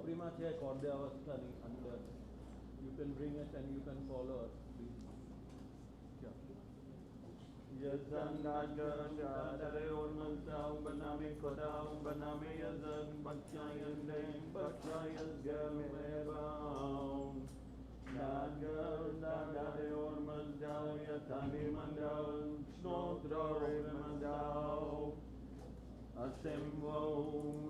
ચોપડીમાં છે કોર્દ્યાવસ્થાની અંદર. You can bring it and you can follow us, please. Yeah. Yazan Nagar Dare Ormanzau Banami Kodau Banami Yazan Bakchayan Lim Bakchayan Gelmebau Nagar Dare Ormanzau Yatani Mandau Snodro Remandau Asemvo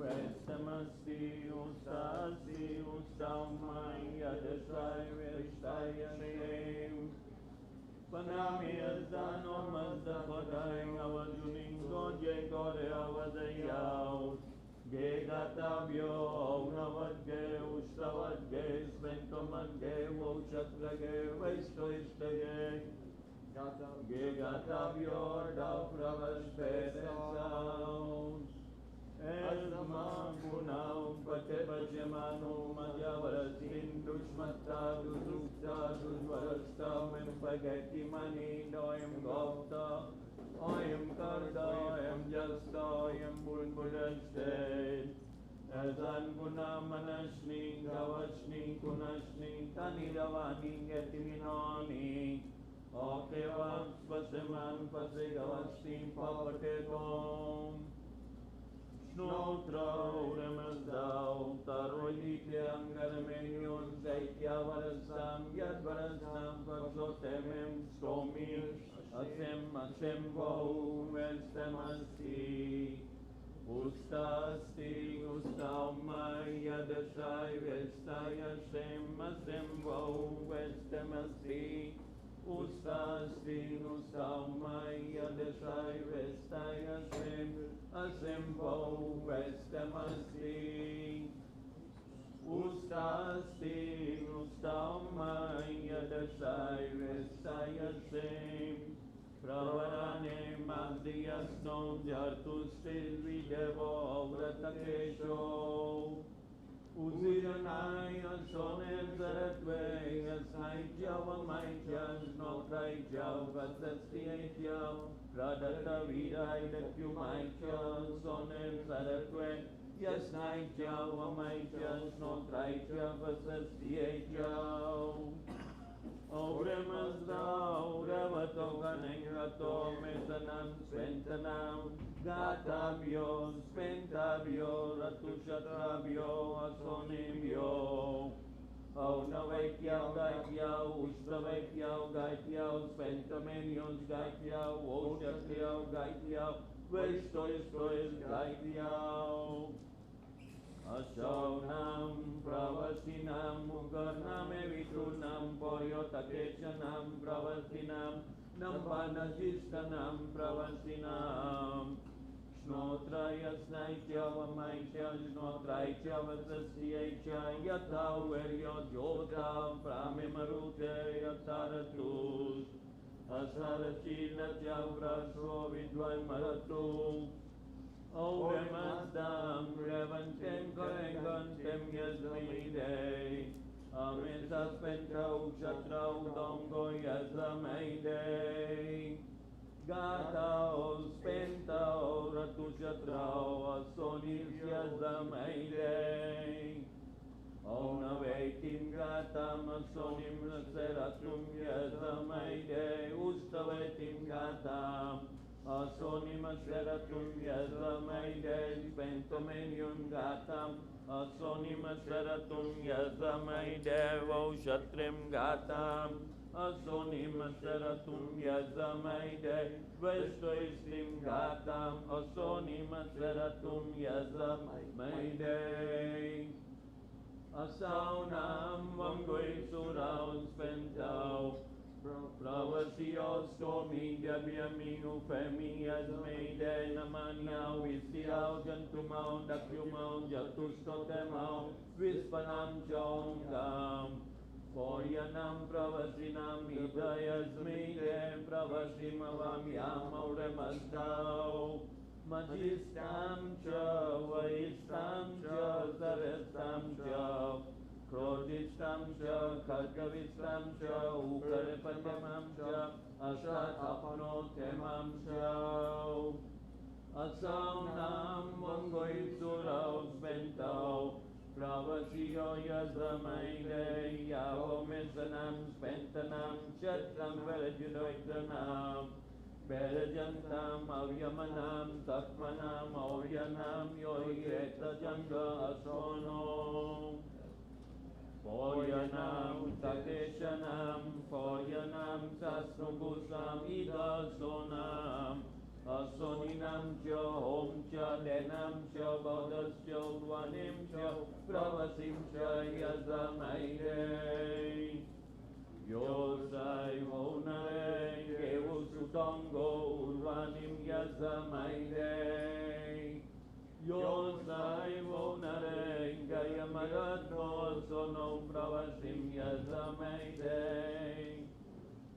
Vesamasti Ustasi Ustaumai Yadasai Veshtayashem Panami Azan Ormanza Kodai Avajuning Goje Gore Avadayau Ge Gatabyo Navadge Ustavadge Sventomadge Vochatrage Vaishtoishtage Ge Gatabyo Davravashperesau Esma Punau Pachemanu Madhyavarasin Dushmatta Dudukta Dudvarasta Mempagati Mani Doyam Gopta Oyam Karda Oyam Jasta Oyam Bulbudashte Azan Guna Manashni Gavashni Kunashni Taniravani Gatiminoni Okevak Paseman Pasegavashni Papatetom Snotrau Remazdau Taroidityam Garamenyon Zaityavarasam Yadvarasam Paksotemem Stomir Asem Vau Vestamasti Ustasti Ustaumai Yadasai Vestayasem Asem Vau Vestamasti Ustasti Ustaumai Yadasai Vestayasem Asemvo Vestamasti Ustasti Ustaumai Yadasai Vestayasem Pravarane Madhyasno Jartustil Videvo Vratakesho Uziranaya Sonem Zaratve Yasaitya Vamaitya Snotraitya Vasastiyatya Pradata Vidaya Kyumaitya Sonem Zaratve Yasaitya Vamaitya Snotraitya Vasastiyatya Auremazdau Ravato Ganengato Metanam Sventanam Gatabyo Sventabyo Ratushatrabyo Asonimyo Aunavaikyau Gaityau Ustavaikyau Gaityau Sventamenyos Gaityau Oshatyau Gaityau Vaistoistois Gaityau Asaunam Pravasinam Mugarnam Evitrunam Poryotakechanam Pravasinam Nampanasistanam Pravasinam Shnotraya Snaitya Vamaitya Shnotraitya Vasasyaitya Yatau Veryo Jota Pramimarute Yataratus Asarachina Chavrasho Vidvai Maratu Oremazdam Revantem Korengantem Yazmaidei Amisas Pentrau Shatrau Dongo Yazamaidei Gatao Spentao Ratu Shatrau Asonis Yazamaidei Onaveitim Gatam Asonim Seratum Yazamaidei Ustavetim Gatam Asonim Aseratum Yazamaidei Pentomenium Gatam Asonim Aseratum Yazamaidei Voshatrim Gatam Asonim Aseratum Yazamaidei Vestoistim Gatam Asonim Aseratum Yazamaidei Asaunam Vangoi Surau Spentau Pravasios Tomi Gabiaminu Femi Yazmaidei Namanyau Visiau Jantumau Dakyumau Jatustotemau Vispanam Chongam Poryanam Pravasinam Hidayasmaidei Pravasimam Yamau Remastau Majistam Cha Vaistam Cha Sarestam Cha Krodistam Cha Kharkavistam Cha Ukarapatamam Cha Asatapanotemam Cha Asaunam Vangoitsurau Sventau Pravasi yazamai de Yavo Mesanam Spentanam Chetram Velajudoitanam Velajantam Avyamanam Tatmanam Avyanam Yoyeta Janga Asono Poyanam Takeshanam Poyanam Sasnubusam Idasonam Asoninam Cha Om Cha Denam Cha Baudas Cha Udvanim Cha Pravasim Cha Yazamaide Yosai Vonare Gevu Sutongo Udvanim Yazamaide Yosai Vonare Gayamaratno Sono Pravasim Yazamaide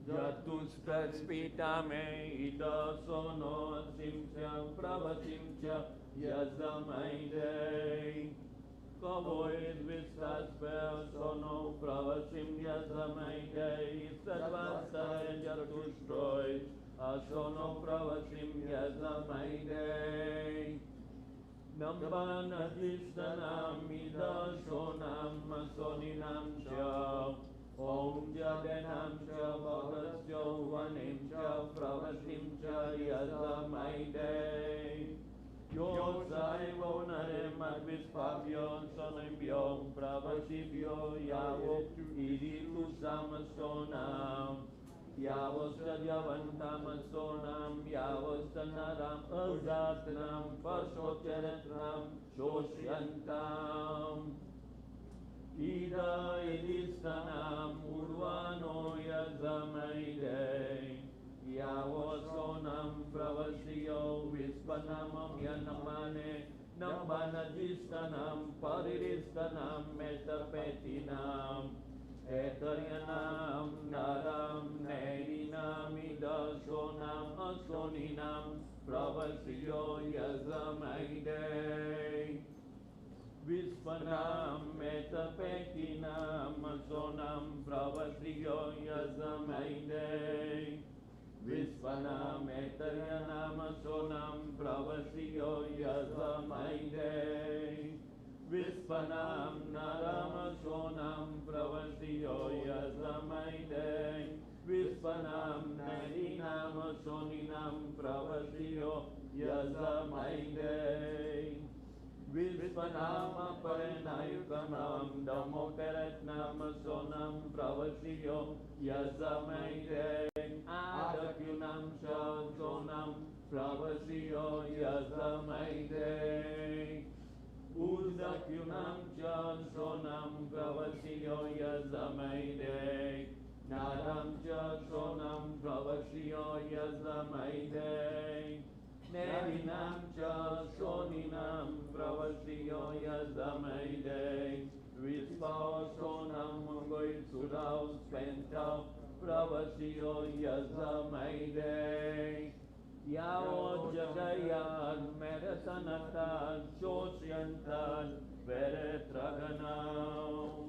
Jatus Praspitame Ida Sono Simcha Pravasimcha Yazamaide Kavoid Vistas Pel Sono Pravasim Yazamaide Sarvasa Jatus Troy Asono Pravasim Yazamaide Nambana Distanam Ida Sonam Soninam Cha Om Jaganam Cha Bhagas Cha Vanim Cha Pravasim Cha Yazamaide Yosai Vonare Madvispavyo Sonibyo Pravasibyo Yavo Iditu Samasonam Yavostajavantamasonam Yavostanaram Azatnam Pasocharatnam Shosyantam Ida Idistanam Urvano Yazamaide Yavosonam Pravasiyo Vispanamam Yanamane Nambanajistanam Pariristanam Metapetinam Etaryanam Naram Nerinam Idasonam Asoninam Pravasiyo Yazamaide Vispanam Metapetinam Asonam Pravasiyo Yazamaide Vispanam Etaryanam Asonam Pravasiyo Yazamaide Vispanam Naram Asonam Pravasiyo Yazamaide Vispanam Nerinam Asoninam Pravasiyo Yazamaide Vispanam Parenayukanam Dhammokaratnam Asonam Pravasiyo Yazamaide Adakyunam Shasonam Pravasiyo Yazamaide Udakyunam Shasonam Pravasiyo Yazamaide Naram Shasonam Pravasiyo Yazamaide Nerinam Shasoninam Pravasiyo Yazamaide Vispasonam Mungoy Sudao Spentao Pravasiyo Yazamaide Yao Jagayan Merasanatan Shosyantan Veretraganam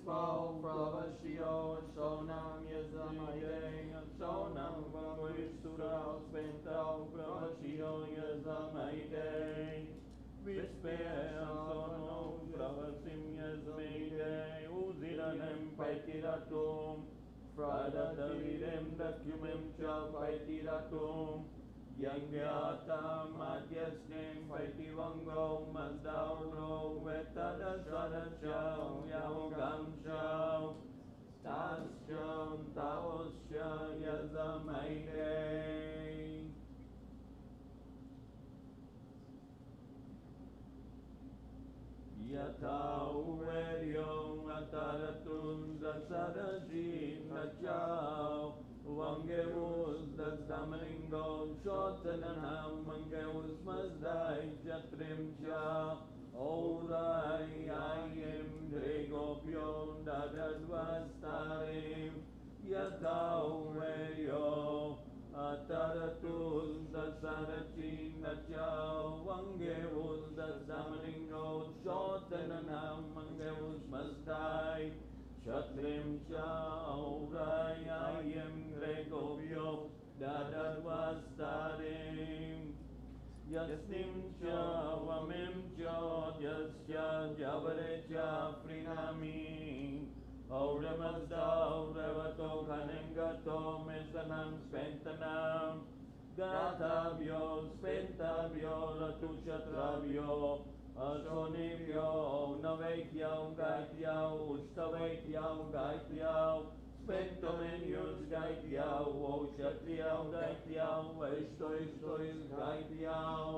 Vispo Pravashio Sonam Yazamaide Sonam Vamuisura Spento Pravashio Yazamaide Vispe Sono Pravasim Yazmaide Uziranem Paitiratum Pradatavirem Dakyumem Cha Paitiratum Yangyata Madhyasnem Paitivango Mazdauro Vetadasarachao Yahogamchao Tascham Taosya Yazamaide Yata Uveryom Ataratun Dasarajin Nachao Vangeus Dasamaringo Shotananam Mangeus Mazdai Jatrim Cha Orai Ayim Dregopyon Dadadvastarim Yata Uveryom Ataratul Dasarachin Nachao Vangeus Dasamaringo Shotananam Mangeus Mazdai Shatrim Chaurai Ayim Gregopyo Dadadvastarim Yasnim Chavamim Chod Yasya Javare Chafrinami Auramazda Revato Kanengato Mesanam Spentanam Gatavyo Spentabyo Ratushatravyo Asonivyo Navekyao Gaityao Ustavekyao Gaityao Spentomenius Gaityao Oshatyao Gaityao Estois Gaityao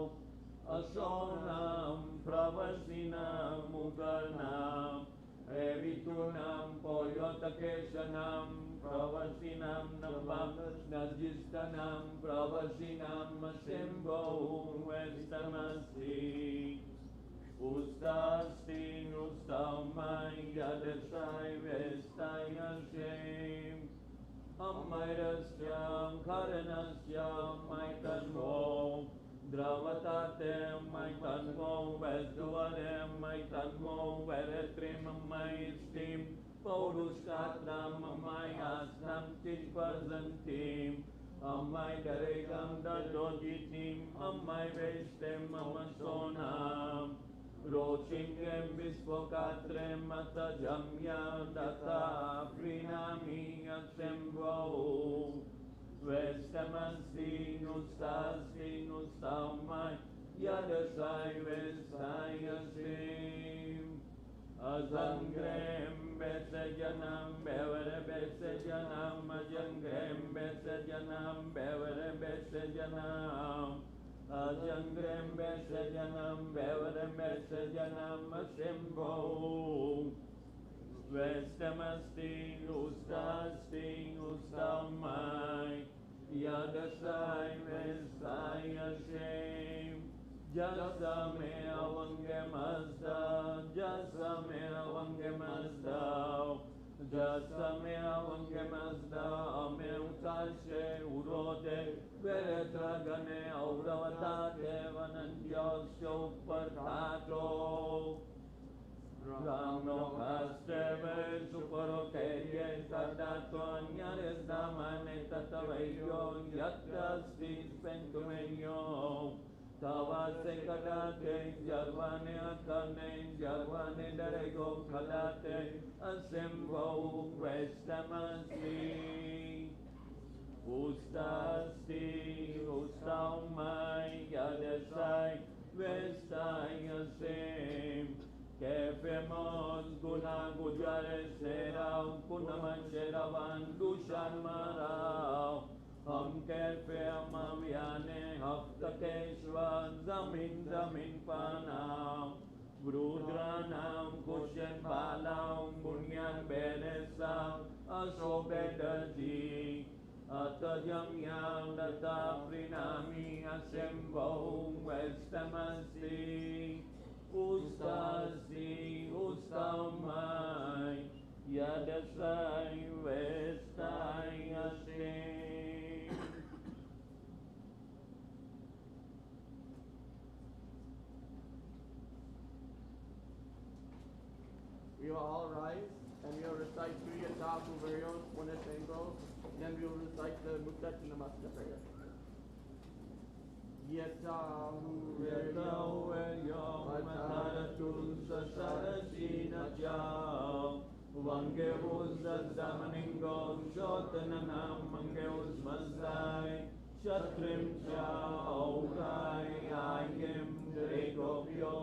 Asonam Pravasinam Mugarnam Evitunam Poyotakeshanam Pravasinam Nambam Najistanam Pravasinam Asimbo Vestamasti Ustastin Ustamai Yadasai Vestai Hashem Amairasyam Karanasyam Maitanmo Dravatate Maitanmo Vesduvarem Maitanmo Veretrim Maistim Paurushkatram Mayastam Tishparzantim Amai Daregam Dadojitim Amai Vestem Amasonam Rochingem Visvokatrem Atajamya Data Prinami Asembo Vestamasti Nustasti Nustamai Yadasai Vestai Asim Azangrem Besajanam Bevere Besajanam Ajangrem Besajanam Bevere Besajanam Ajangrem Besajanam Bevere Besajanam Asimbo Vestamasti Ustasti Ustamai Yadasai Vestai Hashem Jasame Avangamazda Jasame Avangamazda Jasame Avangamazda Ameutashe Urode Veretragane Auravatate Vananjasyo Partato Rano Hasteve Suporokeye Tadato Anyares Damane Tataveyo Yatastis Pentumeyo Tavase Kadate Jarvane Akane Jarvane Darego Kalate Asembo Vestamasi Ustasti Ustaumai Yadasai Vestai Asem Kefemos Guna Gujare Serau Kunaman Sheravan Dushan Marau Ham Kefe Amavyane Haftakeshwan Zamin Zamin Panau Vrudranam Kushen Palau Bunyan Benesam Asobedati Atajam Yam Data Prinami Asembo Vestamasi Ustasi Ustamai Yadasai Vestai Hashem. We will all rise and we recite Sri Yatapu Varios Punasengo. Then we will recite the Muktad Namaskar prayer. Yatahu Yatahu Mataratul Sasarasina Jao Vangeus Damaningo Shotananam Mangeus Mazai Shatrim Chao Rai Ayem Dregopyo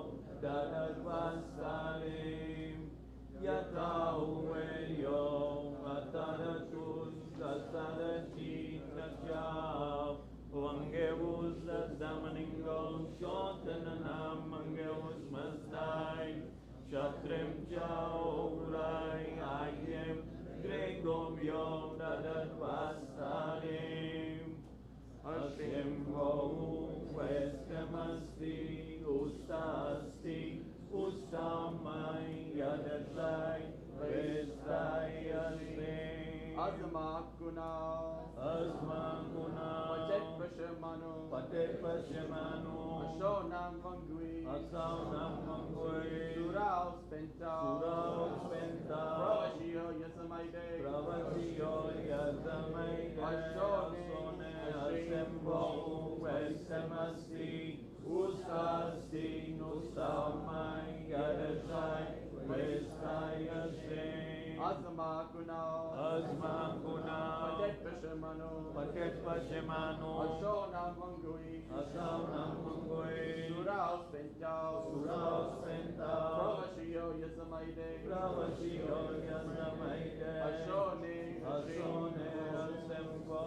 Dadadvasarim Yatahu Mataratul Sasarasina Jao Vangeus Damaningo Shotananam Mangeus Mazai Shatrim Chao Rai Ayem Dregom Yom Dadat Vasarim Hashem Vohu Vestamasti Ustasti Ustamai Yadatai Vestai Asrim Azma Kunal Patet Pashemano Ashonam Vangui Surao Spenta Pravashio Yasamaide Ashone Asembo Vesemasti Ustasti Nustamai Yadasai Vestai Asrim Azma Kunal Patet Pashemano Ashonam Vangui Surao Spenta Pravashio Yasamaide Ashone Asembo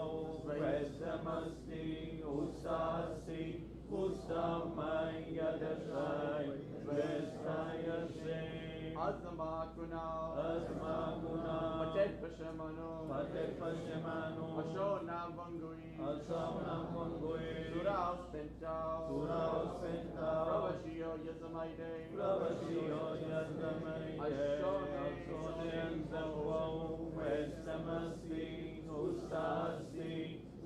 Vesemasti Ustasti Ustamai Yadasai Vestai Asrim Azma Kunal Patet Pashemano Ashonam Vangui Surao Spenta Pravashio Yasamaide Ashone Vesemasti Ustasti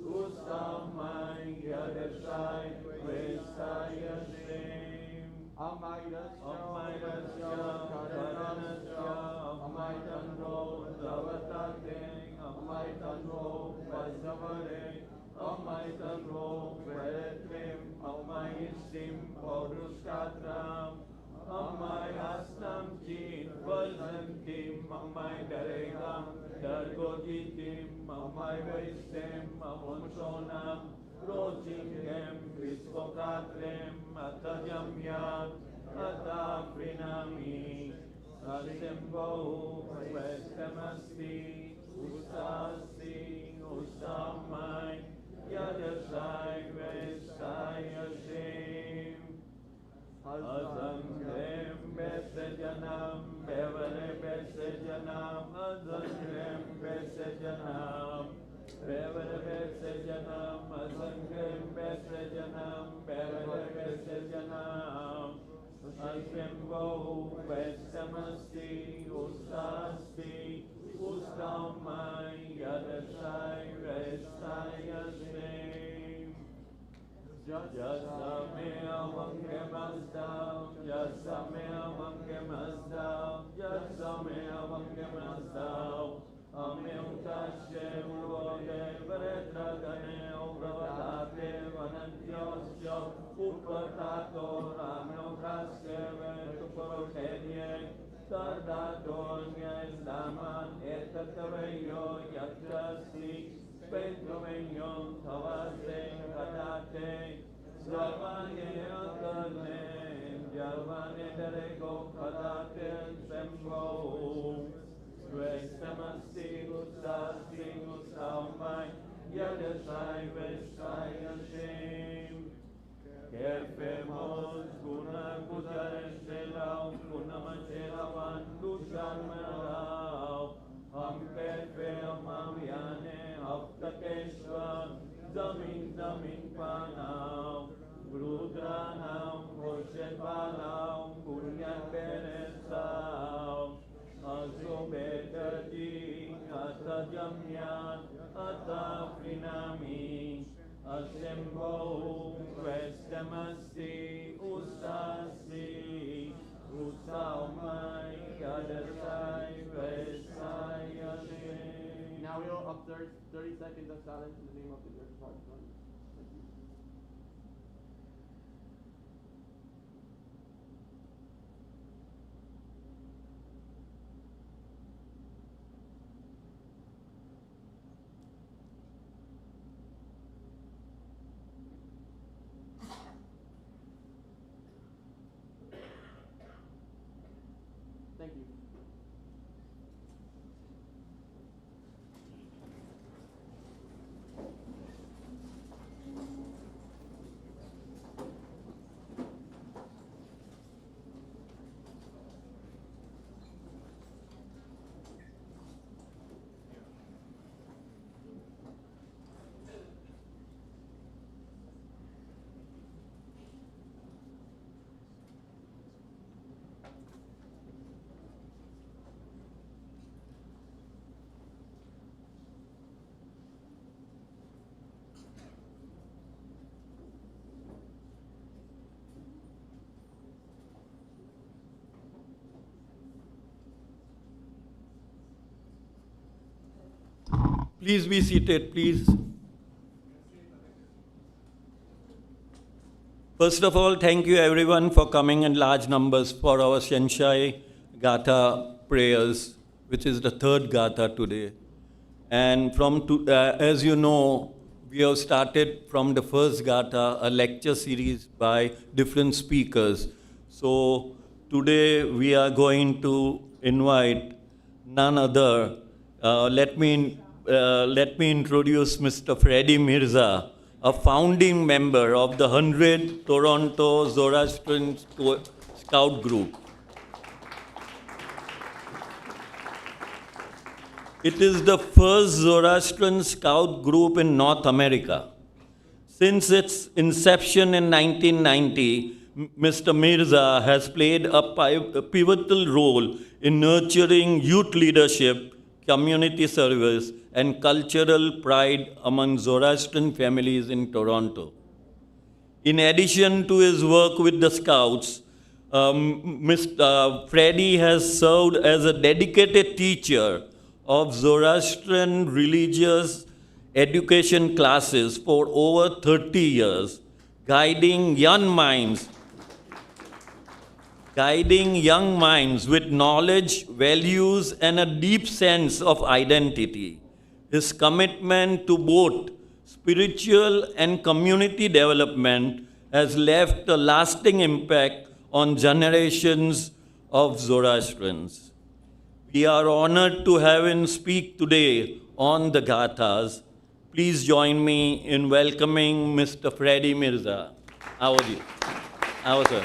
Ustamai Yadasai Vestai Asrim Amairasya Karanasya Amaitanro Davatate Amaitanro Vajavare Amaitanro Veretrim Amaisim Poruskatram Amai Astam Chin Vazantim Amai Daregam Dargojitim Amai Vestem Amonsonam Rojingem Viskokatrem Atajamyat Ataprinami Asembo Vestamasti Ustasti Ustamai Yadasai Vestai Asrim Azangrem Besejanam Bevare Besejanam Azangrem Besejanam Bevare Besejanam Azangrem Besejanam Bevare Besejanam Asembo Vesamasti Ustasti Ustamai Yadasai Vestai Asrim Jasamea Vangemasdam Jasamea Vangemasdam Amem Tashem Lode Vretragane Obravate Vanantyosya Upatato Ramno Kraskeve Tuporotenie Tardatonye Daman Etataveyo Yatrasti Pentomenyon Tavase Kadate Slavane Akarne Jalvane Derego Kadate Sembo Vesamasti Ustamai Yadasai Vestai Asrim Kerpemos Guna Kujareselau Kunamachelavan Dusharmelau Hamperpe Amaviane Haptakeshwa Zamin Panau Rudranam Hoshepalau Punyan Beresau Asobedadi Atajamyan Ataprinami Asembo Vestamasti Ustasti Usamai Yadasai Vesai now we'll observe 30 seconds of silence in the name of the Church of Hearts. Thank you. Thank you. Please be seated, please. First of all, thank you everyone for coming in large numbers for our Shenshai Gatha prayers, which is the third Gatha today. And as you know, we have started from the first Gatha, a lecture series by different speakers. So today we are going to invite none other. Let me introduce Mr. Freddie Mirza, a founding member of the 100 Toronto Zoroastrian Scout Group. It is the first Zoroastrian Scout group in North America. Since its inception in 1990, Mr. Mirza has played a pivotal role in nurturing youth leadership, community service, and cultural pride among Zoroastrian families in Toronto. In addition to his work with the Scouts, Mr. Freddie has served as a dedicated teacher of Zoroastrian religious education classes for over 30 years, guiding young minds with knowledge, values, and a deep sense of identity. His commitment to both spiritual and community development has left a lasting impact on generations of Zoroastrians. We are honored to have him speak today on the Gathas. Please join me in welcoming Mr. Freddie Mirza. How are you? How are you?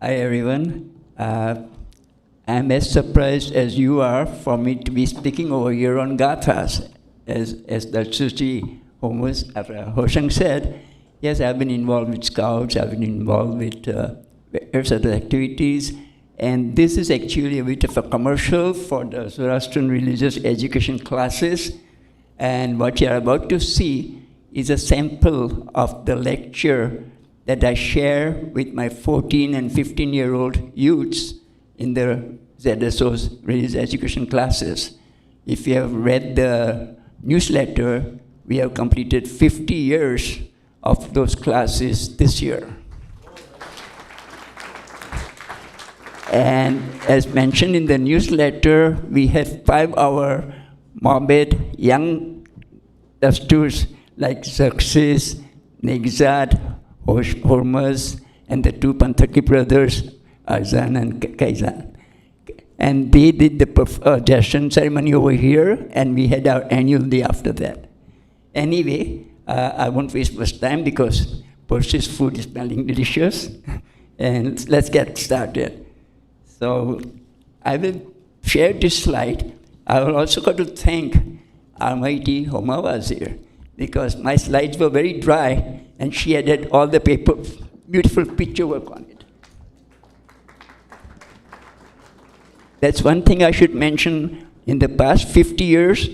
Hi everyone. I'm as surprised as you are for me to be speaking over here on Gathas. As the Suchi Hoshang said, yes, I've been involved with Scouts, I've been involved with various other activities, and this is actually a bit of a commercial for the Zoroastrian religious education classes. And what you're about to see is a sample of the lecture that I share with my 14 and 15-year-old youths in the ZSO's religious education classes. If you have read the newsletter, we have completed 50 years of those classes this year. And as mentioned in the newsletter, we had 5-hour morbid young dusters like Xerxes, Nigzad, Hormuz, and the 2 Panthaki brothers, Arzan and Kaizan. And they did the digestion ceremony over here, and we had our annual day after that. Anyway, I won't waste much time because Percy's food is smelling delicious. And let's get started. So I will share this slide. I will also got to thank Almighty Homa Wazir, because my slides were very dry, and she added all the beautiful picture work on it. That's one thing I should mention. In the past 50 years,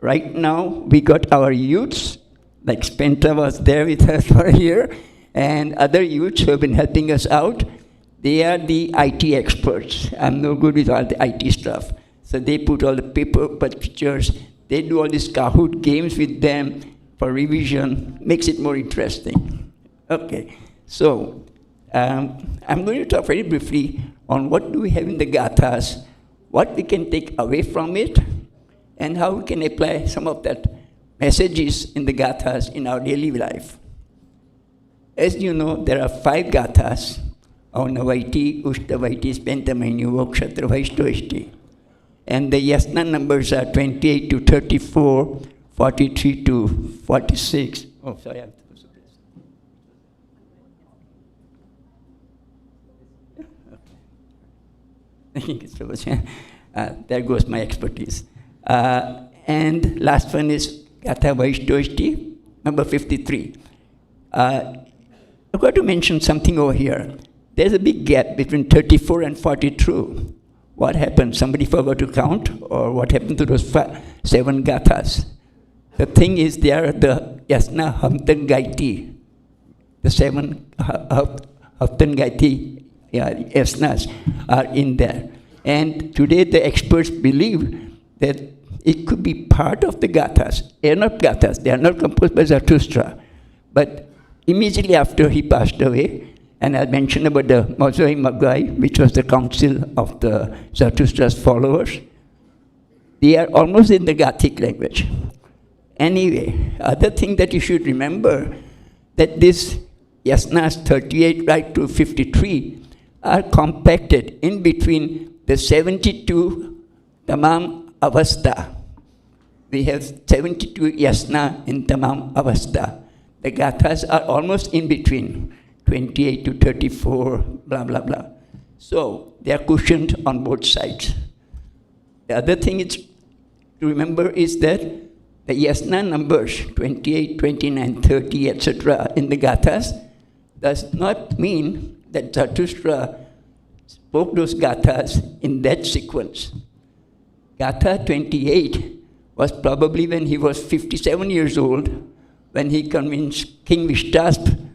right now we got our youths, like Spenta was there with us for a year, and other youths who have been helping us out. They are the IT experts. I'm no good with all the IT stuff. So they put all the paper pictures, they do all these Kahoot games with them for revision, makes it more interesting. Okay, so I'm going to talk very briefly on what do we have in the Gathas, what we can take away from it, and how we can apply some of that messages in the Gathas in our daily life. As you know, there are 5 Gathas, Aunavaiti, Ushtavaiti, Spentamaini, Vokshatra, Vaishtoishti. And the yasna numbers are 28 to 34, 43 to 46. Oh, sorry, I have to put this. I think it's there goes my expertise. And last one is Gatha Vaishtoishti, number 53. I've got to mention something over here. There's a big gap between 34 and 42. What happened? Somebody forgot to count? Or what happened to those 7 gathas? The thing is, they are the Yasna Hamtan Gaiti. The 7 Hamtan Gaiti Yasnas are in there. And today the experts believe that it could be part of the gathas. They are not gathas. They are not composed by Zarathustra. But immediately after he passed away, and I mentioned about the Mozoi Magai, which was the council of the Zarathustra's followers. They are almost in the Gathic language. Anyway, other thing that you should remember, that this Yasnas 38 right to 53 are compacted in between the 72 Tamam Avastha. We have 72 Yasna in Tamam Avastha. The Gathas are almost in between. 28 to 34, blah, blah, blah. So they are cushioned on both sides. The other thing to remember is that the yasna numbers, 28, 29, 30, etc., in the gathas, does not mean that Zarathustra spoke those gathas in that sequence. Gatha 28 was probably when he was 57 years old, when he convinced King Vishtaspa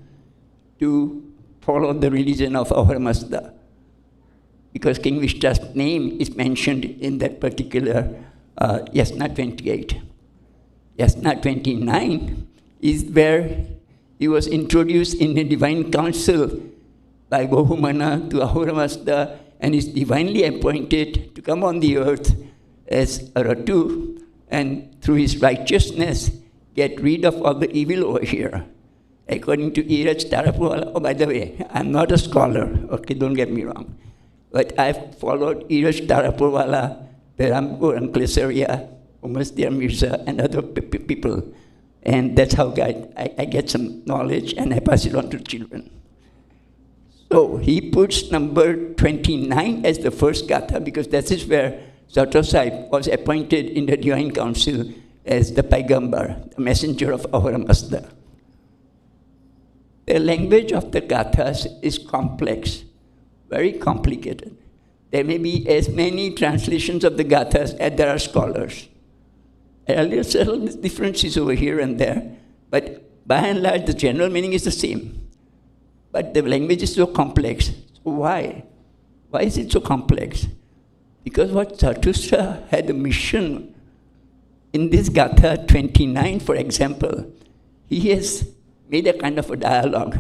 to follow the religion of Ahura because King Vishta's name is mentioned in that particular Yasna 28. Yasna 29 is where he was introduced in a divine council by Bahumana to Ahura and is divinely appointed to come on the earth as a Ratu and through his righteousness get rid of all the evil over here. According to Iraj Tarapuwala, oh, by the way, I'm not a scholar, okay, don't get me wrong, but I've followed Iraj Tarapuwala, Peramkur and Klesaria, Umasdir Mirza, and other people, and that's how I get some knowledge and I pass it on to children. So he puts number 29 as the first gatha because that is where Zarathustra Sahib was appointed in the Divine Council as the Paigambar, the messenger of Ahura Mazda. The language of the gathas is complex, very complicated. There may be as many translations of the gathas as there are scholars. There are several differences over here and there, but by and large, the general meaning is the same. But the language is so complex. So why? Why is it so complex? Because what Zarathustra had a mission in this Gatha 29, for example, he has made a kind of a dialogue.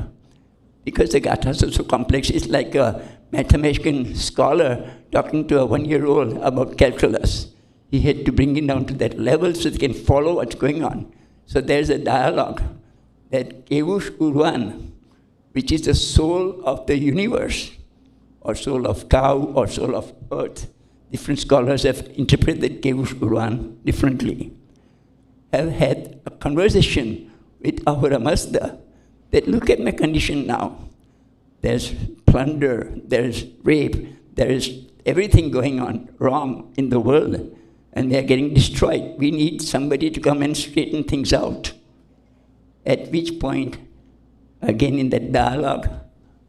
Because the Gathas are so complex, it's like a mathematician scholar talking to a 1-year-old about calculus. He had to bring it down to that level so they can follow what's going on. So there's a dialogue that Kevush Urvan, which is the soul of the universe, or soul of cow, or soul of earth. Different scholars have interpreted Kevush Urvan differently. Have had a conversation with Ahura Mazda that look at my condition now. There's plunder, there's rape, there's everything going on wrong in the world, and they're getting destroyed. We need somebody to come and straighten things out. At which point, again in that dialogue,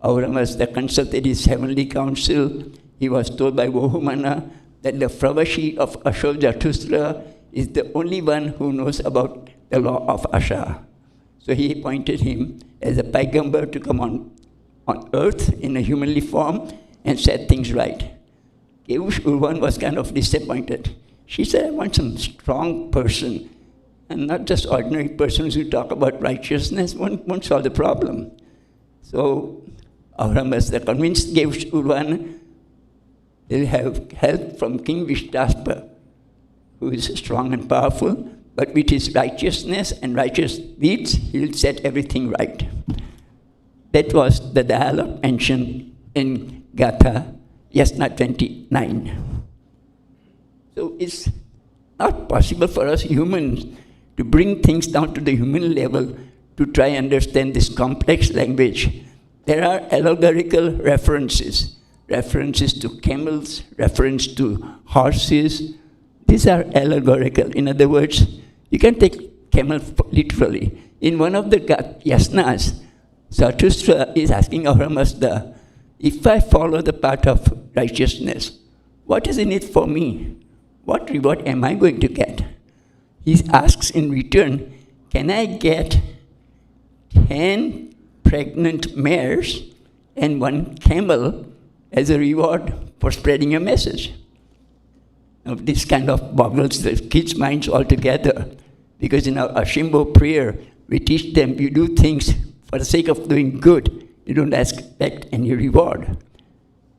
Ahura Mazda consulted his heavenly council. He was told by Bahumana that the Fravashi of Ashok Zarathustra is the only one who knows about the law of Asha. So he appointed him as a Paigambar to come on earth in a humanly form and set things right. Keush Urvan was kind of disappointed. She said, I want some strong person, and not just ordinary persons who talk about righteousness won't solve the problem. So Ahura convinced Keush Urvan they'll have help from King Vishtaspa, who is strong and powerful, but with his righteousness and righteous deeds, he'll set everything right. That was the dialogue mentioned in Gatha Yasna 29. So it's not possible for us humans to bring things down to the human level to try and understand this complex language. There are allegorical references to camels, reference to horses. These are allegorical. In other words, you can take camel literally. In one of the yasnas, Zarathustra is asking Ahura Mazda, if I follow the path of righteousness, what is in it for me? What reward am I going to get? He asks in return, can I get 10 pregnant mares and 1 camel as a reward for spreading a message? Now, this kind of boggles the kids' minds altogether, because in our Ashimbo prayer, we teach them you do things for the sake of doing good. You don't expect any reward.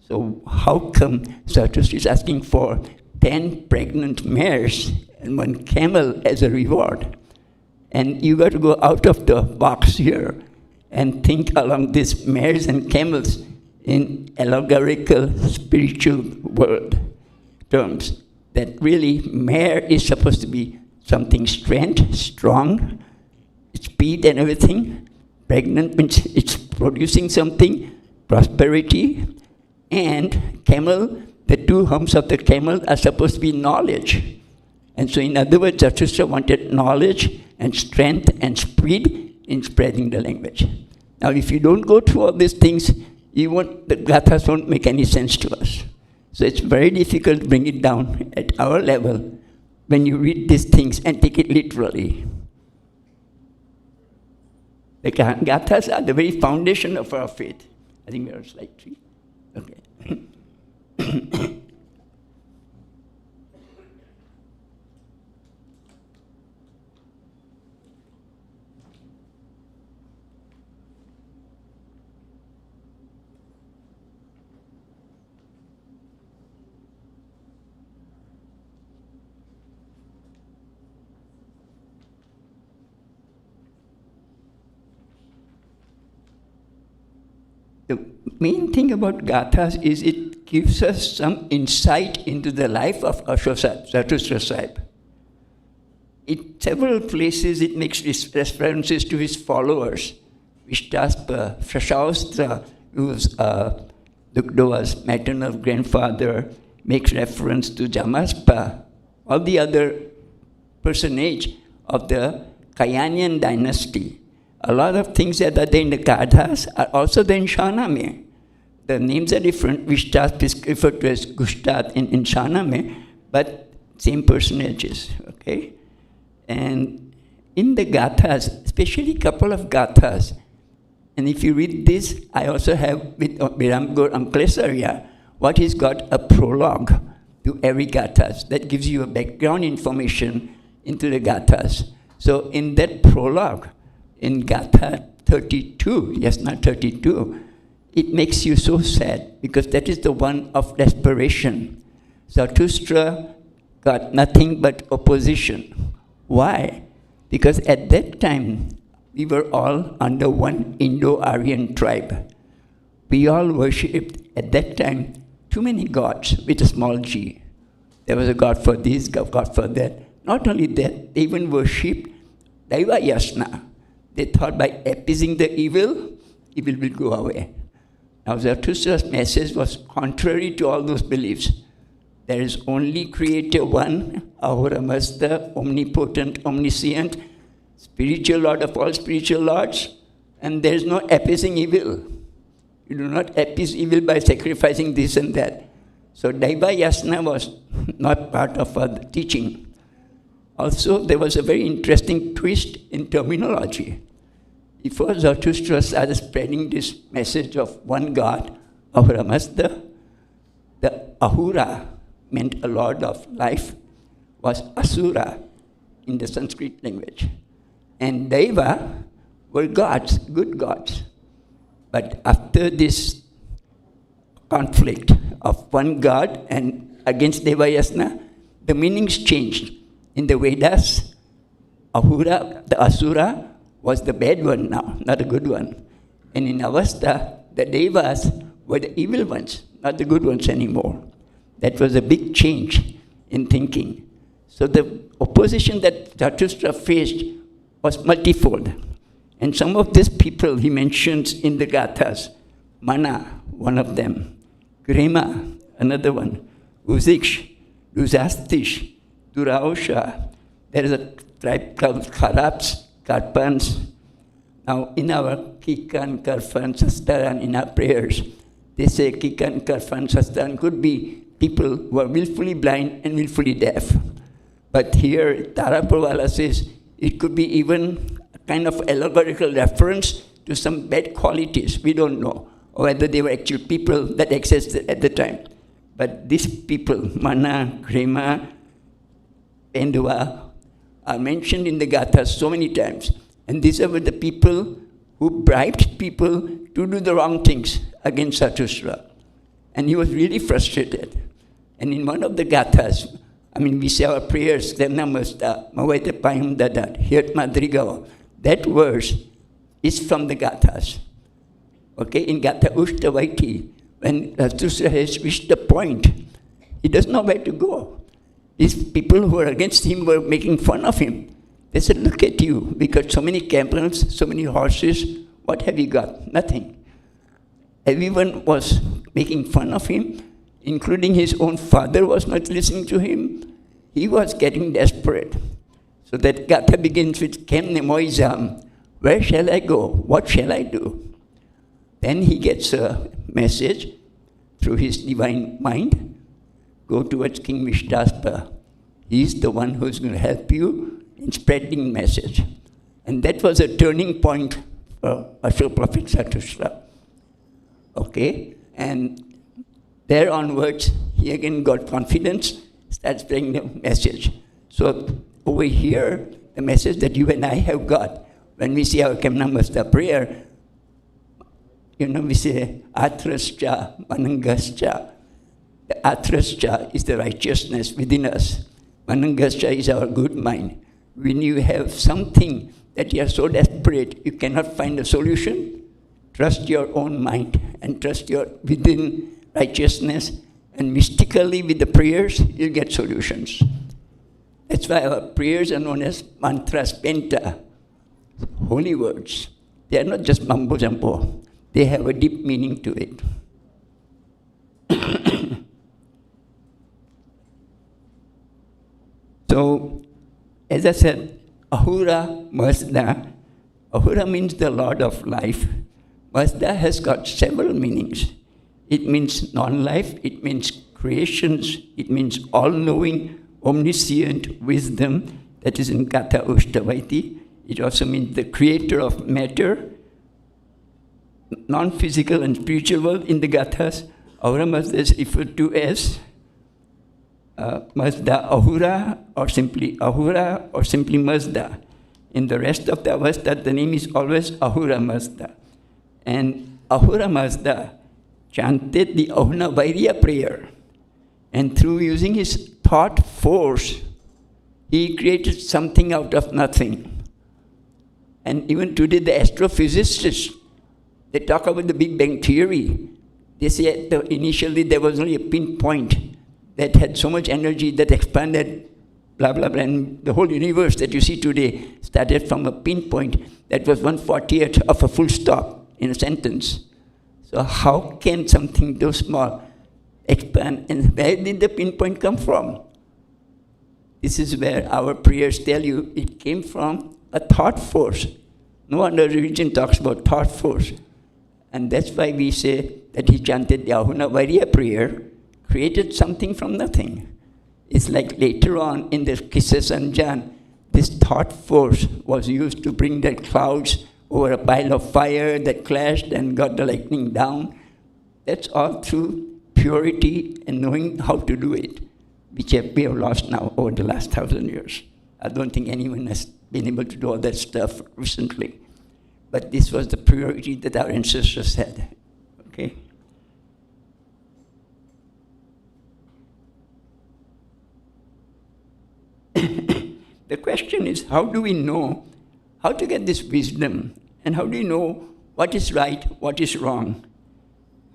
So how come Zarathustra is asking for 10 pregnant mares and 1 camel as a reward? And you got to go out of the box here and think along these mares and camels in allegorical spiritual world terms. That really mare is supposed to be something strength, strong, speed and everything. Pregnant means it's producing something, prosperity. And camel, the 2 humps of the camel are supposed to be knowledge. And so in other words, Zarathustra wanted knowledge and strength and speed in spreading the language. Now if you don't go through all these things, the gathas won't make any sense to us. So it's very difficult to bring it down at our level when you read these things and take it literally. The gathas are the very foundation of our faith. I think we're on slide 3. Okay. The main thing about Gathas is it gives us some insight into the life of Zarathustra Sahib. In several places it makes references to his followers. Vishtaspa, Shashaustra, who was Dukdoa's maternal grandfather, makes reference to Jamaspa, all the other personage of the Kayanian dynasty. A lot of things that are there in the Gathas are also there in Shahnameh. The names are different. Vishtas is referred to as Gushtad in Shahnameh, but same personages, okay? And in the Gathas, especially a couple of Gathas, and if you read this, I also have with Biramgor Amklesarya, what he's got a prologue to every Gathas that gives you a background information into the Gathas. So in that prologue, in Gatha 32, yes, not 32, it makes you so sad because that is the one of desperation. Zarathustra got nothing but opposition. Why? Because at that time, we were all under one Indo-Aryan tribe. We all worshipped, at that time, too many gods with a small g. There was a god for this, a god for that. Not only that, they even worshipped Daiva Yasna. They thought by appeasing the evil, evil will go away. Now Zarathustra's message was contrary to all those beliefs. There is only Creator One, Ahura Mazda, omnipotent, omniscient, spiritual Lord of all spiritual lords, and there is no appeasing evil. You do not appease evil by sacrificing this and that. So Daiva Yasna was not part of our teaching. Also, there was a very interesting twist in terminology. Before Zarathustra started spreading this message of one God, Ahura Mazda, the Ahura meant a lord of life, was Asura in the Sanskrit language. And Deva were gods, good gods. But after this conflict of one god and against Devayasna, the meanings changed. In the Vedas, Ahura, the Asura, was the bad one now, not a good one. And in Avesta, the Devas were the evil ones, not the good ones anymore. That was a big change in thinking. So the opposition that Zarathustra faced was multifold. And some of these people he mentions in the Gathas, Mana, one of them, Grema, another one, Uziksh, Uzastish, Durausha. There is a tribe called Kharaps, Karpans. Now, in our Kikan, Karfan, Sastaran, in our prayers, they say Kikan, Karfan, Sastaran could be people who are willfully blind and willfully deaf. But here, Tara Pravala says it could be even a kind of allegorical reference to some bad qualities. We don't know whether they were actual people that existed at the time. But these people, Mana, Grema, Pendua, are mentioned in the Gathas so many times. And these were the people who bribed people to do the wrong things against Zarathustra. And he was really frustrated. And in one of the Gathas, we say our prayers, Namaste, Mavaita Payam Dadat, Hirt Madrigao. That verse is from the Gathas. Okay, in Gatha Ushtavaiti, when Zarathustra has reached the point, he doesn't know where to go. These people who were against him were making fun of him. They said, look at you, we got so many camels, so many horses, what have you got? Nothing. Everyone was making fun of him, including his own father was not listening to him. He was getting desperate. So that Gatha begins with, Kem Nemoizam, where shall I go? What shall I do? Then he gets a message through his divine mind. Go towards King Vishtaspa. He's the one who's going to help you in spreading message. And that was a turning point for Ashok Prophet Zarathustra. Okay? And there onwards, he again got confidence, starts spreading the message. So over here, the message that you and I have got, when we say our Kamnamasta prayer, we say, Atrascha, Manangascha. The Atrascha is the righteousness within us. Manangascha is our good mind. When you have something that you are so desperate, you cannot find a solution, trust your own mind and trust your within righteousness, and mystically with the prayers, you get solutions. That's why our prayers are known as mantras, penta, holy words. They are not just mumbo jumbo. They have a deep meaning to it. So, as I said, Ahura Mazda. Ahura means the Lord of life. Mazda has got several meanings. It means non-life, it means creations, it means all-knowing, omniscient wisdom, that is in Gatha Ushtavaiti. It also means the creator of matter, non-physical and spiritual world in the Gathas. Ahura Mazda is referred to as Mazda Ahura or simply Mazda. In the rest of the Avesta, the name is always Ahura Mazda. And Ahura Mazda chanted the Ahuna Vairya prayer. And through using his thought force, he created something out of nothing. And even today, the astrophysicists, they talk about the Big Bang Theory. They say that initially there was only a pinpoint that had so much energy that expanded, blah, blah, blah. And the whole universe that you see today started from a pinpoint that was 1/40th of a full stop in a sentence. So how can something so small expand? And where did the pinpoint come from? This is where our prayers tell you it came from a thought force. No other religion talks about thought force. And that's why we say that he chanted the Ahuna Vairya prayer, created something from nothing. It's like later on in the Kissa this thought force was used to bring the clouds over a pile of fire that clashed and got the lightning down. That's all through purity and knowing how to do it, which we have lost now over the last 1,000 years. I don't think anyone has been able to do all that stuff recently. But this was the purity that our ancestors had. Okay? The question is, how do we know how to get this wisdom? And how do you know what is right, what is wrong?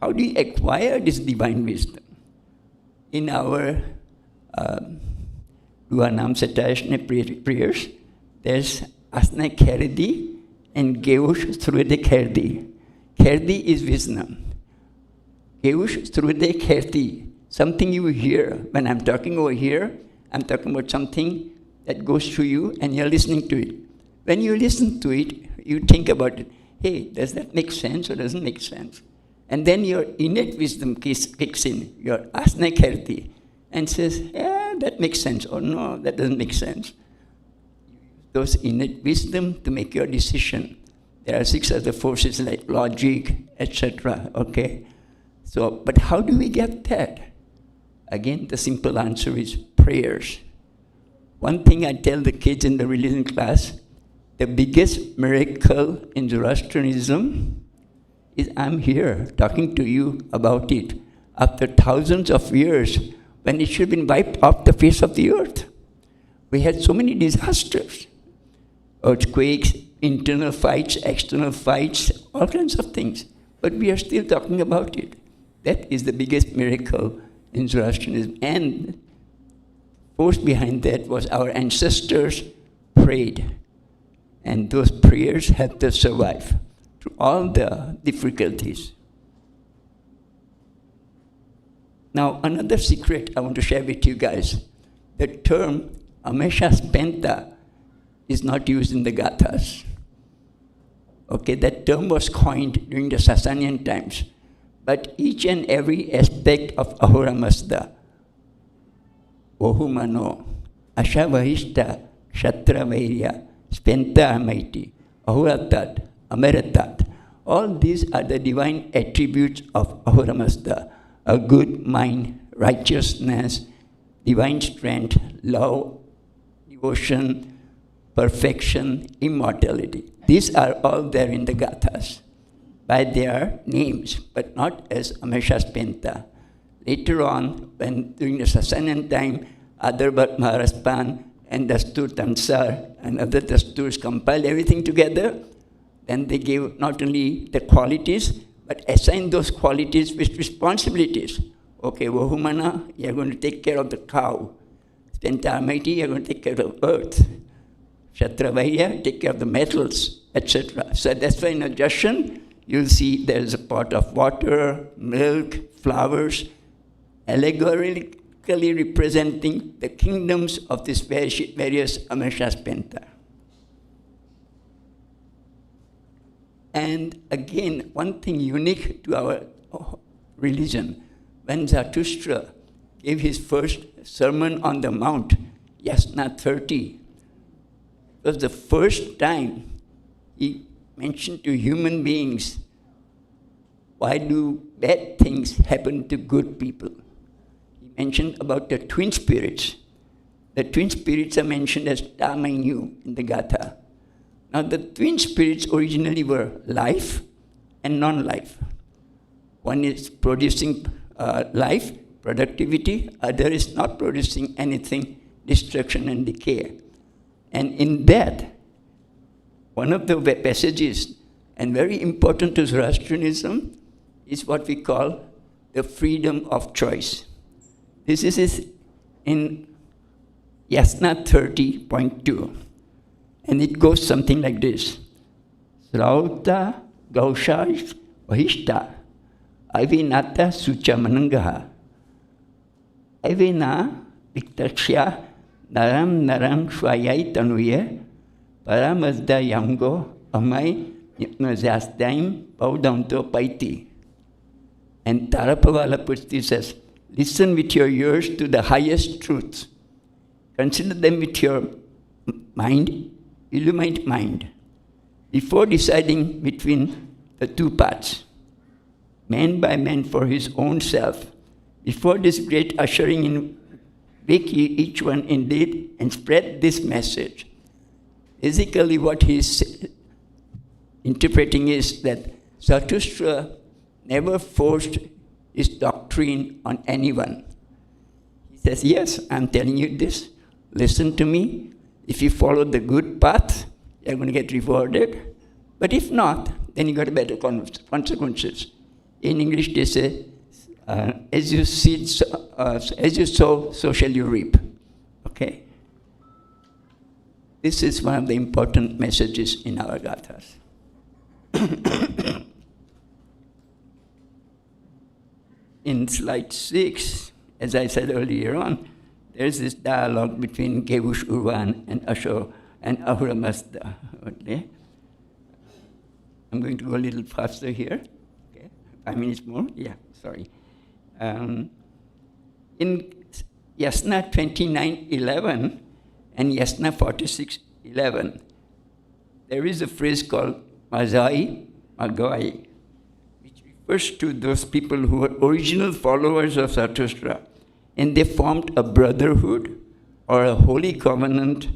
How do you acquire this divine wisdom? In our Duanam Satashne prayers, there's Asna Kherdi and Geush Srude Kherdi. Kherdi is wisdom. Geush Srude Kherdi, something you hear. When I'm talking over here, I'm talking about something that goes through you and you're listening to it. When you listen to it, you think about it. Hey, does that make sense or doesn't make sense? And then your innate wisdom kicks in, your Asna Kherdi, and says, yeah, that makes sense, or no, that doesn't make sense. Those innate wisdom to make your decision. There are 6 other forces like logic, etc. Okay? So, but how do we get that? Again, the simple answer is prayers. One thing I tell the kids in the religion class, the biggest miracle in Zoroastrianism is I'm here talking to you about it after thousands of years when it should have been wiped off the face of the earth. We had so many disasters, earthquakes, internal fights, external fights, all kinds of things. But we are still talking about it. That is the biggest miracle in Zoroastrianism. And force behind that was our ancestors prayed. And those prayers helped us survive through all the difficulties. Now, another secret I want to share with you guys. The term Amesha Spenta is not used in the Gathas. Okay, that term was coined during the Sasanian times. But each and every aspect of Ahura Mazda, Ohumano, Ashavahishta, Kshatra Vairya, Spenta Amaiti, Ahuratat, Amaratat, all these are the divine attributes of Ahura Mazda. A good mind, righteousness, divine strength, love, devotion, perfection, immortality. These are all there in the Gathas by their names, but not as Amesha Spenta. Later on, when during the Sasanian time, Adarbat Maharaspan and Dastur Tansar and other Dasturs compiled everything together, then they gave not only the qualities, but assigned those qualities with responsibilities. Okay, Vahumana, you're going to take care of the cow. Spenta-Amaiti, you're going to take care of the earth. Kshatravaya, take care of the metals, etc. So that's why in a Jashan, you'll see there's a pot of water, milk, flowers, allegorically representing the kingdoms of these various Amesha Spenta. And again, one thing unique to our religion, when Zarathustra gave his first Sermon on the Mount, Yasna 30, it was the first time he mentioned to human beings, why do bad things happen to good people? He mentioned about the twin spirits. The twin spirits are mentioned as Tamainu in the Gatha. Now the twin spirits originally were life and non-life. One is producing life, productivity, other is not producing anything, destruction and decay. And in that, one of the passages, and very important to Zoroastrianism, is what we call the freedom of choice. This is in Yasna 30.2. And it goes something like this. Srauta Gaushash Vahishta Avinata Sucha Manangaha Avina Viktaksha Naram Naram Shwayai Tanuye Paramazda Yango Amai Nipnazasdaim Paudanto Paiti. And Tarapavala puts this as Listen with your ears to the highest truths. Consider them with your mind, illuminate mind, before deciding between the two paths, man by man for his own self. Before this great ushering in, wake ye each one indeed and spread this message. Basically, what he's interpreting is that Zarathustra never forced his doctrine on anyone. He says, yes, I'm telling you this. Listen to me. If you follow the good path, you're going to get rewarded. But if not, then you got better consequences. In English, they say, as you sow, so shall you reap. Okay? This is one of the important messages in our gathas. In slide 6, as I said earlier on, there's this dialogue between Gevush Urvan and Asho and Ahura Mazda. Okay? I'm going to go a little faster here. Okay? 5 minutes more? Yeah, sorry. In Yasna 29:11 and Yasna 46:11, there is a phrase called Mazai Magai, which refers to those people who were original followers of Zarathustra, and they formed a brotherhood or a holy covenant,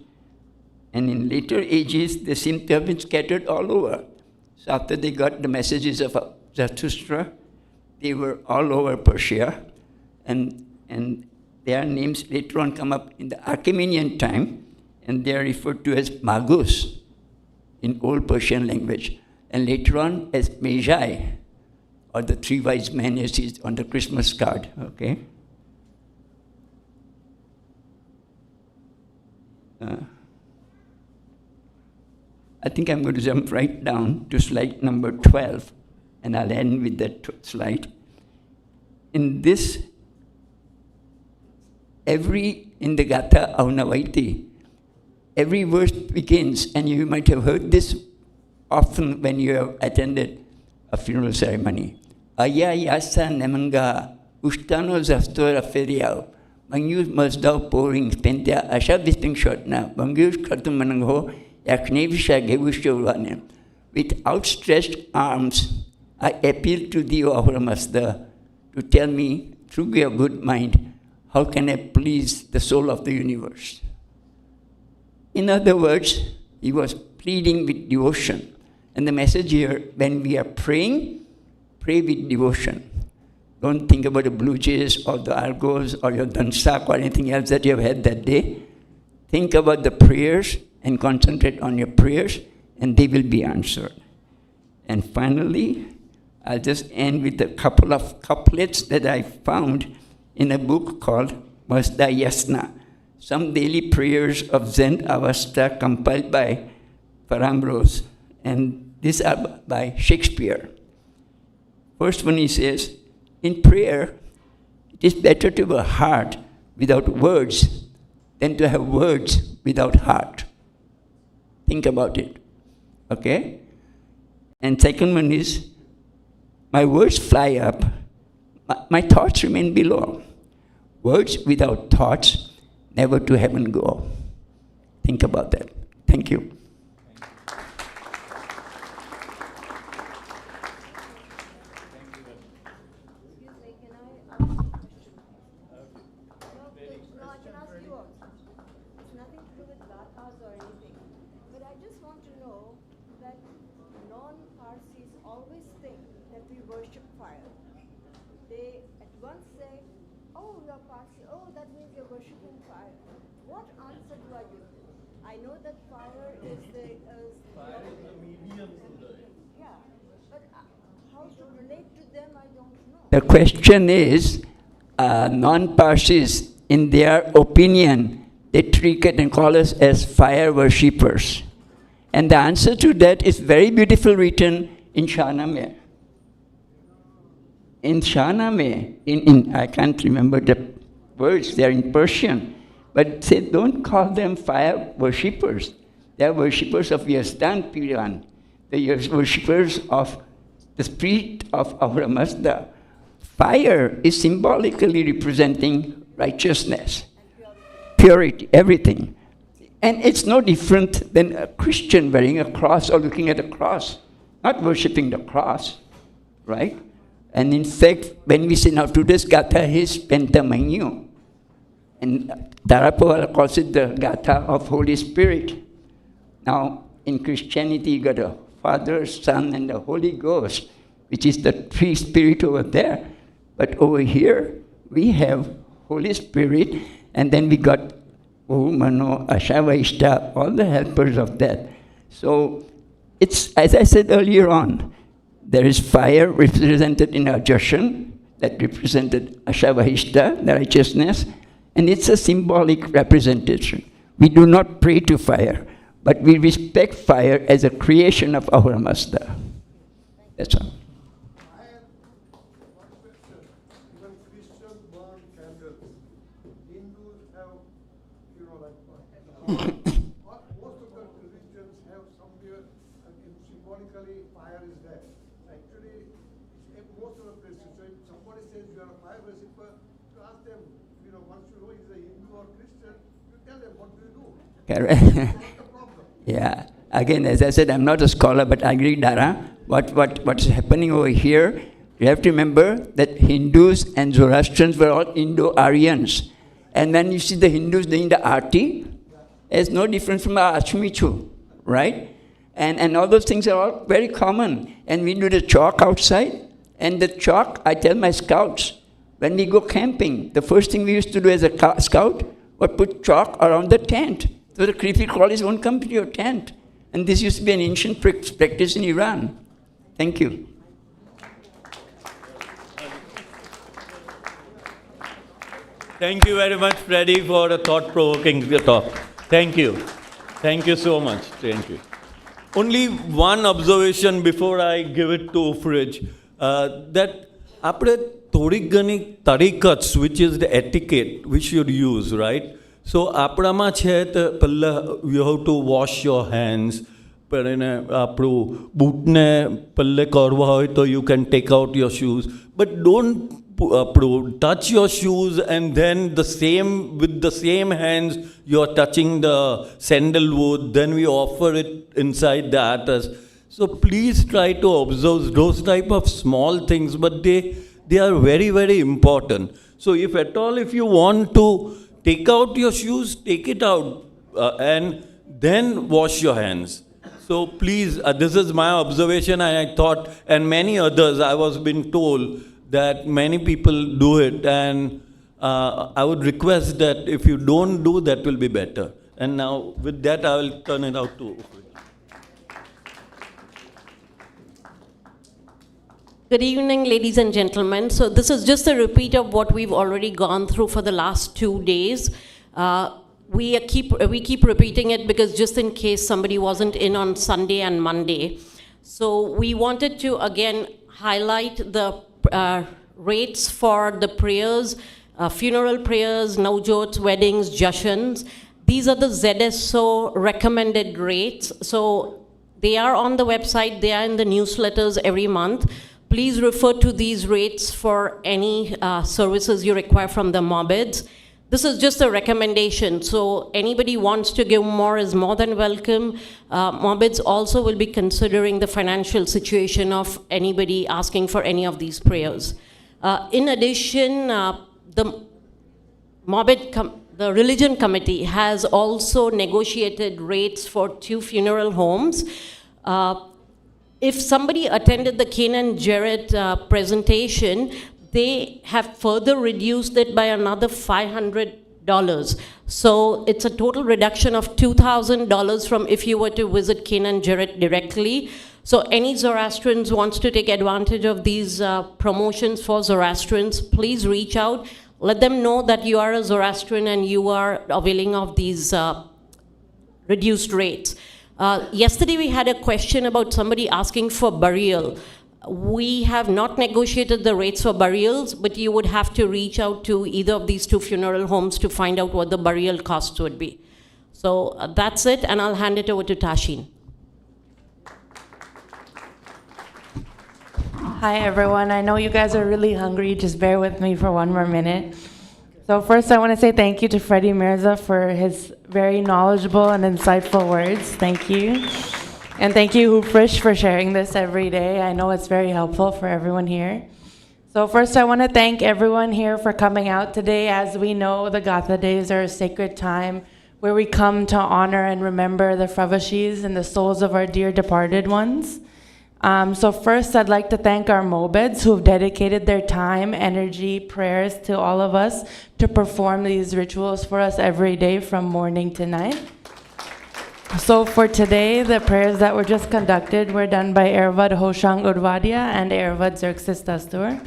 and in later ages they seem to have been scattered all over. So after they got the messages of Zarathustra, they were all over Persia, and their names later on come up in the Achaemenian time, and they are referred to as Magus in Old Persian language, and later on as Magi, or the three wise men as is on the Christmas card. Okay. I think I'm going to jump right down to slide number 12, and I'll end with that slide. In this, in the Gatha Aunavaiti, every verse begins, and you might have heard this often when you have attended a funeral ceremony. Aya yasa nemanga ustano zastora feriao. Mangyus mazdao pouring pentia asha bisping shotna. Mangyus kartumanangho yaknevisha gevusha. With outstretched arms, I appeal to thee, O Ahura Mazda, to tell me, through your good mind, how can I please the soul of the universe? In other words, he was pleading with devotion. And the message here, when we are praying, pray with devotion. Don't think about the Blue Jays or the Argos or your Dansak or anything else that you have had that day. Think about the prayers and concentrate on your prayers, and they will be answered. And finally, I'll just end with a couple of couplets that I found in a book called Mazda Yasna, Some Daily Prayers of Zen Avasta, compiled by Parambrose, and these are by Shakespeare. First one, he says, in prayer, it is better to have a heart without words than to have words without heart. Think about it, okay? And second one is, my words fly up, my thoughts remain below. Words without thoughts never to heaven go. Think about that. Thank you. The question is, non-Parsis, in their opinion, they treat it and call us as fire worshippers. And the answer to that is very beautiful, written in Shahnameh. In Shahnameh, I can't remember the words, they're in Persian, but say, don't call them fire worshippers. They are worshippers of Yazdan Piran. They are worshippers of the spirit of Ahura Mazda. Fire is symbolically representing righteousness, purity, everything. And it's no different than a Christian wearing a cross or looking at a cross, not worshipping the cross, right? And in fact, when we say now today's Gatha is Pentamanyu, and Tarapovala calls it the Gatha of Holy Spirit. Now, in Christianity, you got the Father, Son, and the Holy Ghost, which is the three spirit over there. But over here, we have Holy Spirit, and then we got Mano, Ashavaishta, all the helpers of that. So it's, as I said earlier on, there is fire represented in Ajashan, that represented Ashavaishta, the righteousness, and it's a symbolic representation. We do not pray to fire, but we respect fire as a creation of our Master. That's all. I have one question. Even Christians burn candles. Hindus have, like, most of the religions have somewhere, symbolically, fire is there. Actually, most of the places, so if somebody says you are a fire worshipper, you ask them, once you know he's a Hindu or Christian, you tell them, what do you do? Correct. What's the problem? Yeah. Again, as I said, I'm not a scholar, but I agree, Dara. What's happening over here, you have to remember that Hindus and Zoroastrians were all Indo-Aryans. And when you see the Hindus doing the arti, there's no difference from our Achmichu, right? And all those things are all very common. And we do the chalk outside. And the chalk, I tell my scouts, when we go camping, the first thing we used to do as a scout was put chalk around the tent. So the creepy crawlies won't come to your tent. And this used to be an ancient practice in Iran. Thank you. Thank you very much, Freddie, for a thought-provoking talk. Thank you. Thank you so much. Thank you. Only one observation before I give it to Fridge. That આપણે થોડીક ઘણી તરીકત, which is the etiquette we should use, right? So આપણામાં છે તો પહેલાં you have to wash your hands. પહેરીને આપણું બૂટને પહેલે કરવા હોય તો you can take out your shoes. But don't touch your shoes and then with the same hands you're touching the sandalwood, then we offer it inside that. So please try to observe those type of small things, but they are very, very important. So if you want to take out your shoes, take it out and then wash your hands. So please, this is my observation, and I thought, and many others, I was being told that many people do it, and I would request that if you don't do, that will be better. And now with that, I will turn it out to. Good evening, ladies and gentlemen. So this is just a repeat of what we've already gone through for the last 2 days. We keep repeating it because just in case somebody wasn't in on Sunday and Monday. So we wanted to again highlight the rates for the prayers, funeral prayers, Naujots, weddings, Jashans. These are the ZSO recommended rates. So they are on the website, they are in the newsletters every month. Please refer to these rates for any services you require from the Mobids. This is just a recommendation, so anybody wants to give more is more than welcome. Mobids also will be considering the financial situation of anybody asking for any of these prayers. In addition, the religion committee has also negotiated rates for 2 funeral homes. If somebody attended the Kenan Jarrett presentation, they have further reduced it by another $500. So it's a total reduction of $2,000 from if you were to visit Kenan Jarrett directly. So any Zoroastrians wants to take advantage of these promotions for Zoroastrians, please reach out. Let them know that you are a Zoroastrian and you are availing of these reduced rates. Yesterday we had a question about somebody asking for burial. We have not negotiated the rates for burials, but you would have to reach out to either of these 2 funeral homes to find out what the burial costs would be. So that's it, and I'll hand it over to Tashin. Hi, everyone. I know you guys are really hungry. Just bear with me for one more minute. So first, I want to say thank you to Freddie Mirza for his very knowledgeable and insightful words. Thank you. And thank you, Hufrish, for sharing this every day. I know it's very helpful for everyone here. So first, I want to thank everyone here for coming out today. As we know, the Gatha Days are a sacred time where we come to honor and remember the Fravashis and the souls of our dear departed ones. So first, I'd like to thank our Mobeds who've dedicated their time, energy, prayers to all of us to perform these rituals for us every day from morning to night. So for today, the prayers that were just conducted were done by Ervad Hoshang Urvadia and Ervad Xerxes Dastur.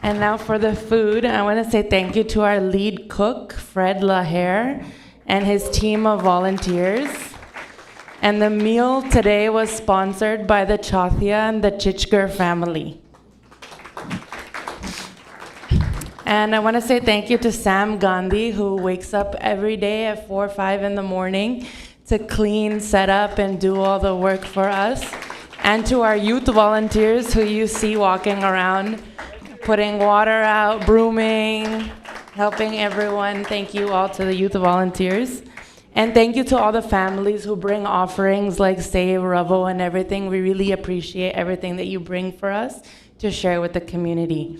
And now for the food, I want to say thank you to our lead cook, Fred Lahair, and his team of volunteers. And the meal today was sponsored by the Chathia and the Chichgar family. And I want to say thank you to Sam Gandhi, who wakes up every day at 4 or 5 in the morning to clean, set up, and do all the work for us. And to our youth volunteers who you see walking around, putting water out, brooming, helping everyone. Thank you all to the youth volunteers. And thank you to all the families who bring offerings like Save, Ravo, and everything. We really appreciate everything that you bring for us to share with the community.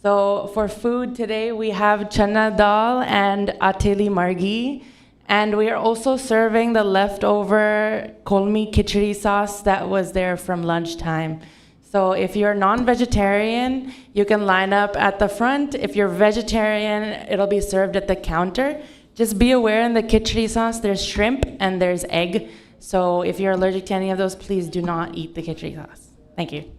So for food today, we have chana dal and ateli margi. And we are also serving the leftover kolmi khichdi sauce that was there from lunchtime. So if you're non-vegetarian, you can line up at the front. If you're vegetarian, it'll be served at the counter. Just be aware in the khichdi sauce, there's shrimp and there's egg. So if you're allergic to any of those, please do not eat the khichdi sauce. Thank you.